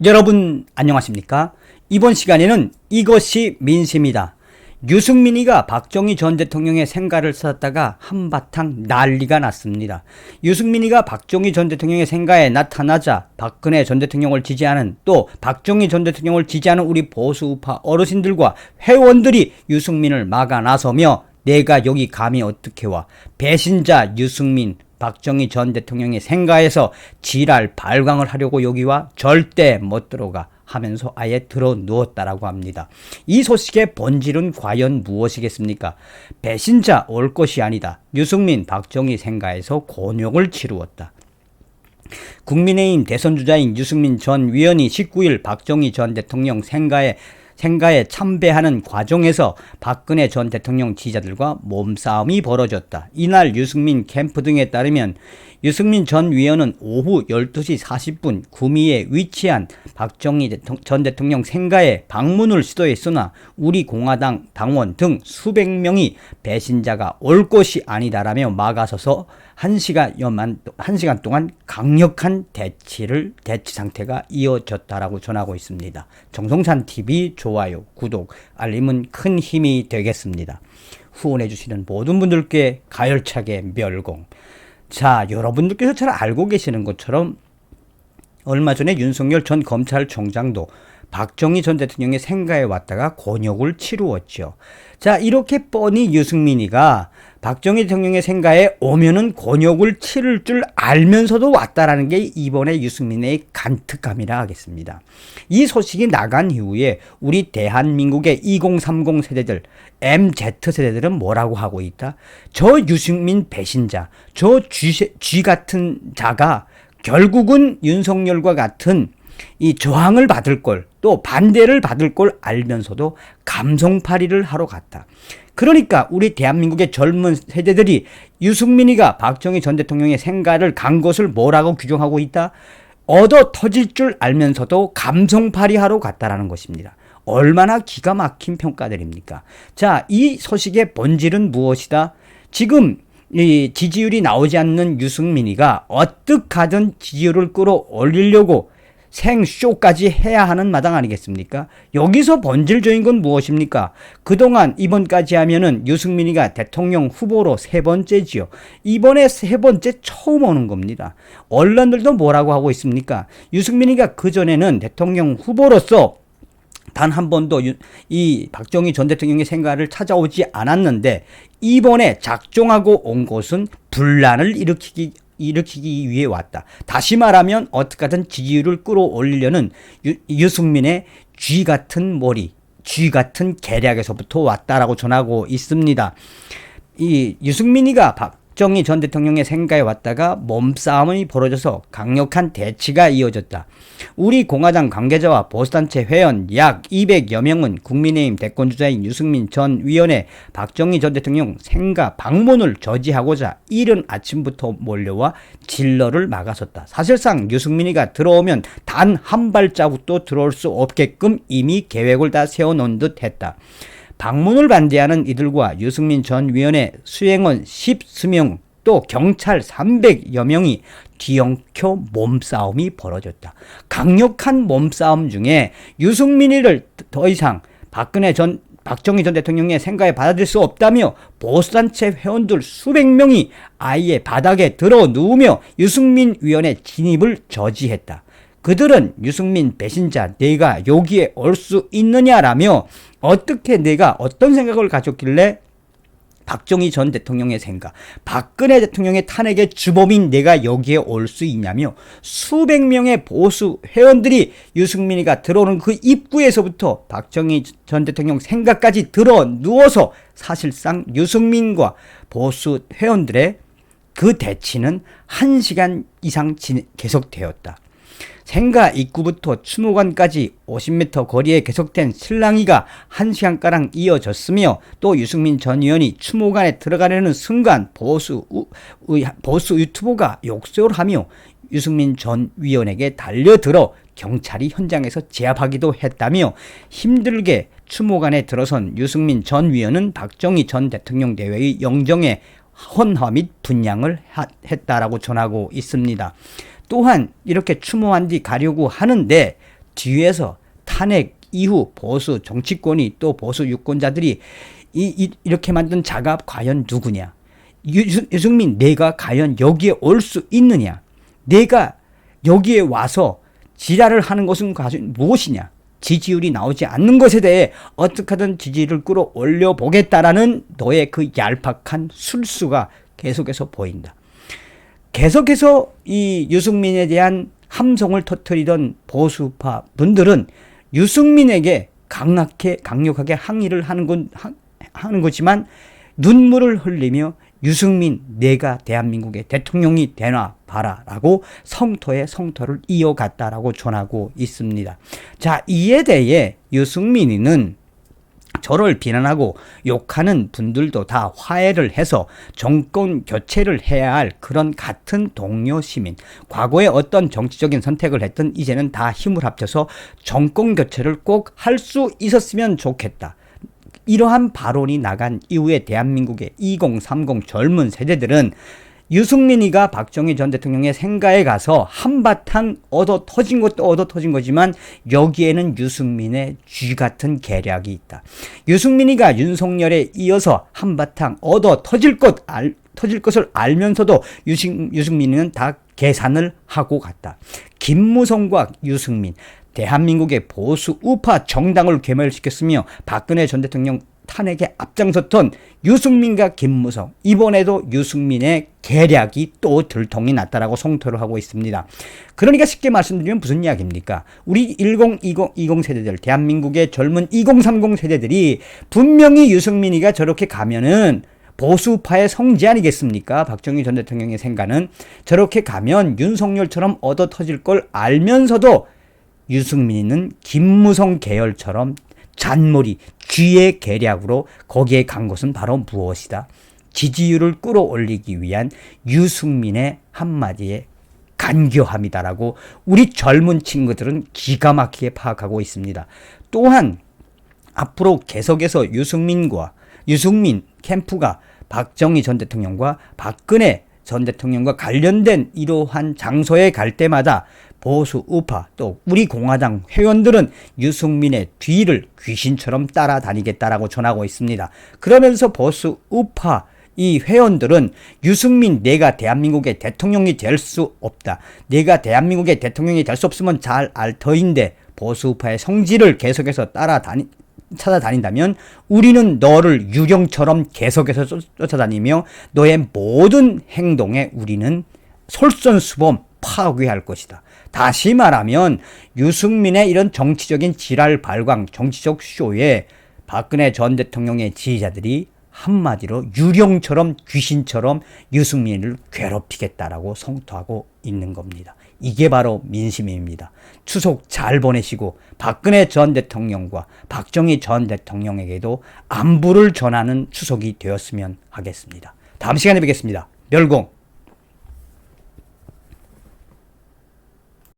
여러분 안녕하십니까? 이번 시간에는 이것이 민심이다. 유승민이가 박정희 전 대통령의 생가를 찾았다가 한바탕 난리가 났습니다. 유승민이가 박정희 전 대통령의 생가에 나타나자 박근혜 전 대통령을 지지하는, 또 박정희 전 대통령을 지지하는 우리 보수우파 어르신들과 회원들이 유승민을 막아 나서며 내가 여기 감히 어떻게 와, 배신자 유승민, 박정희 전 대통령의 생가에서 지랄 발광을 하려고 여기 와, 절대 못 들어가 하면서 아예 들어 누웠다라고 합니다. 이 소식의 본질은 과연 무엇이겠습니까? 배신자 올 것이 아니다. 유승민, 박정희 생가에서 곤욕을 치루었다. 국민의힘 대선주자인 유승민 전 위원이 19일 박정희 전 대통령 생가에 참배하는 과정에서 박근혜 전 대통령 지지자들과 몸싸움이 벌어졌다. 이날 유승민 캠프 등에 따르면 유승민 전 위원은 오후 12시 40분 구미에 위치한 박정희 전 대통령 생가에 방문을 시도했으나 우리 공화당 당원 등 수백 명이 배신자가 올 것이 아니다라며 막아서서 1시간 동안 강력한 대치 상태가 이어졌다라고 전하고 있습니다. 정성찬TV 좋아요, 구독, 알림은 큰 힘이 되겠습니다. 후원해주시는 모든 분들께 가열차게 멸공. 자, 여러분들께서 잘 알고 계시는 것처럼 얼마 전에 윤석열 전 검찰총장도 박정희 전 대통령의 생가에 왔다가 곤욕을 치루었죠. 자, 이렇게 뻔히 유승민이가 박정희 대통령의 생가에 오면은 곤욕을 치를 줄 알면서도 왔다라는 게 이번에 유승민의 간특함이라 하겠습니다. 이 소식이 나간 이후에 우리 대한민국의 2030 세대들, MZ세대들은 뭐라고 하고 있다? 저 유승민 배신자, 저 쥐 같은 자가 결국은 윤석열과 같은 이 저항을 받을 걸, 또 반대를 받을 걸 알면서도 감성팔이를 하러 갔다. 그러니까 우리 대한민국의 젊은 세대들이 유승민이가 박정희 전 대통령의 생가를 간 것을 뭐라고 규정하고 있다? 얻어 터질 줄 알면서도 감성팔이하러 갔다라는 것입니다. 얼마나 기가 막힌 평가들입니까? 자, 이 소식의 본질은 무엇이다? 지금 이 지지율이 나오지 않는 유승민이가 어떻게 하든 지지율을 끌어올리려고 생쇼까지 해야 하는 마당 아니겠습니까? 여기서 본질적인 건 무엇입니까? 그동안 이번까지 하면은 유승민이가 대통령 후보로 세 번째지요. 이번에 세 번째 처음 오는 겁니다. 언론들도 뭐라고 하고 있습니까? 유승민이가 그전에는 대통령 후보로서 단 한 번도 이 박정희 전 대통령의 생가를 찾아오지 않았는데 이번에 작정하고 온 것은 분란을 일으키기 위해 왔다. 다시 말하면 어떻게든 지지율을 끌어올리려는 유승민의 쥐 같은 머리, 쥐 같은 계략에서부터 왔다라고 전하고 있습니다. 이 유승민이가 박정희 전 대통령의 생가에 왔다가 몸싸움이 벌어져서 강력한 대치가 이어졌다. 우리 공화당 관계자와 보수단체 회원 약 200여 명은 국민의힘 대권주자인 유승민 전 위원의 박정희 전 대통령 생가 방문을 저지하고자 이른 아침부터 몰려와 진로를 막아섰다. 사실상 유승민이가 들어오면 단 한 발자국도 들어올 수 없게끔 이미 계획을 다 세워놓은 듯 했다. 방문을 반대하는 이들과 유승민 전 위원의 수행원 10수명, 또 경찰 300여 명이 뒤엉켜 몸싸움이 벌어졌다. 강력한 몸싸움 중에 유승민이를 더 이상 박정희 전 대통령의 생가에 받아들일 수 없다며 보수단체 회원들 수백 명이 아예 바닥에 들어 누우며 유승민 위원의 진입을 저지했다. 그들은 유승민 배신자, 내가 여기에 올 수 있느냐라며 어떻게 내가 어떤 생각을 가졌길래 박정희 전 대통령의 생각, 박근혜 대통령의 탄핵의 주범인 내가 여기에 올 수 있냐며 수백 명의 보수 회원들이 유승민이가 들어오는 그 입구에서부터 박정희 전 대통령 생각까지 들어 누워서 사실상 유승민과 보수 회원들의 그 대치는 1시간 이상 계속되었다. 생가 입구부터 추모관까지 50m 거리에 계속된 실랑이가 1시간가량 이어졌으며, 또 유승민 전 의원이 추모관에 들어가려는 순간 보수 유튜버가 욕설을 하며 유승민 전 위원에게 달려들어 경찰이 현장에서 제압하기도 했다며, 힘들게 추모관에 들어선 유승민 전 위원은 박정희 전 대통령 대회의 영정에 헌화 및 분양을 했다라고 전하고 있습니다. 또한 이렇게 추모한 뒤 가려고 하는데 뒤에서 탄핵 이후 보수 정치권이 또 보수 유권자들이 이렇게 만든 자가 과연 누구냐? 유승민 내가 과연 여기에 올 수 있느냐? 내가 여기에 와서 지랄을 하는 것은 과연 무엇이냐? 지지율이 나오지 않는 것에 대해 어떻게든 지지를 끌어올려 보겠다라는 너의 그 얄팍한 술수가 계속해서 보인다. 계속해서 이 유승민에 대한 함성을 터뜨리던 보수파 분들은 유승민에게 강력하게 항의를 하는 거지만 눈물을 흘리며 유승민 내가 대한민국의 대통령이 되나 봐라 라고 성토에 성토를 이어갔다라고 전하고 있습니다. 자, 이에 대해 유승민이는 저를 비난하고 욕하는 분들도 다 화해를 해서 정권 교체를 해야 할 그런 같은 동료 시민, 과거에 어떤 정치적인 선택을 했든 이제는 다 힘을 합쳐서 정권 교체를 꼭 할 수 있었으면 좋겠다. 이러한 발언이 나간 이후에 대한민국의 2030 젊은 세대들은 유승민이가 박정희 전 대통령의 생가에 가서 한바탕 얻어 터진 것도 얻어 터진 거지만 여기에는 유승민의 쥐 같은 계략이 있다. 유승민이가 윤석열에 이어서 한바탕 얻어 터질 것을 알면서도 유승민이는 다 계산을 하고 갔다. 김무성과 유승민, 대한민국의 보수 우파 정당을 괴멸시켰으며 박근혜 전 대통령 탄핵에 앞장섰던 유승민과 김무성, 이번에도 유승민의 계략이 또 들통이 났다라고 성토를 하고 있습니다. 그러니까 쉽게 말씀드리면 무슨 이야기입니까? 우리 1020 세대들, 대한민국의 젊은 2030 세대들이 분명히 유승민이가 저렇게 가면은 보수파의 성지 아니겠습니까? 박정희 전 대통령의 생각은 저렇게 가면 윤석열처럼 얻어 터질 걸 알면서도 유승민이는 김무성 계열처럼 잔머리, 쥐의 계략으로 거기에 간 것은 바로 무엇이다? 지지율을 끌어올리기 위한 유승민의 한마디의 간교함이다라고 우리 젊은 친구들은 기가 막히게 파악하고 있습니다. 또한 앞으로 계속해서 유승민 캠프가 박정희 전 대통령과 박근혜 전 대통령과 관련된 이러한 장소에 갈 때마다 보수 우파 또 우리 공화당 회원들은 유승민의 뒤를 귀신처럼 따라다니겠다라고 전하고 있습니다. 그러면서 보수 우파 이 회원들은 유승민 내가 대한민국의 대통령이 될 수 없다. 내가 대한민국의 대통령이 될 수 없으면 잘 알 터인데 보수 우파의 성질을 계속해서 찾아다닌다면 우리는 너를 유령처럼 계속해서 쫓아다니며 너의 모든 행동에 우리는 솔선수범 파괴할 것이다. 다시 말하면 유승민의 이런 정치적인 지랄 발광, 정치적 쇼에 박근혜 전 대통령의 지지자들이 한마디로 유령처럼 귀신처럼 유승민을 괴롭히겠다라고 성토하고 있는 겁니다. 이게 바로 민심입니다. 추석 잘 보내시고 박근혜 전 대통령과 박정희 전 대통령에게도 안부를 전하는 추석이 되었으면 하겠습니다. 다음 시간에 뵙겠습니다. 멸공.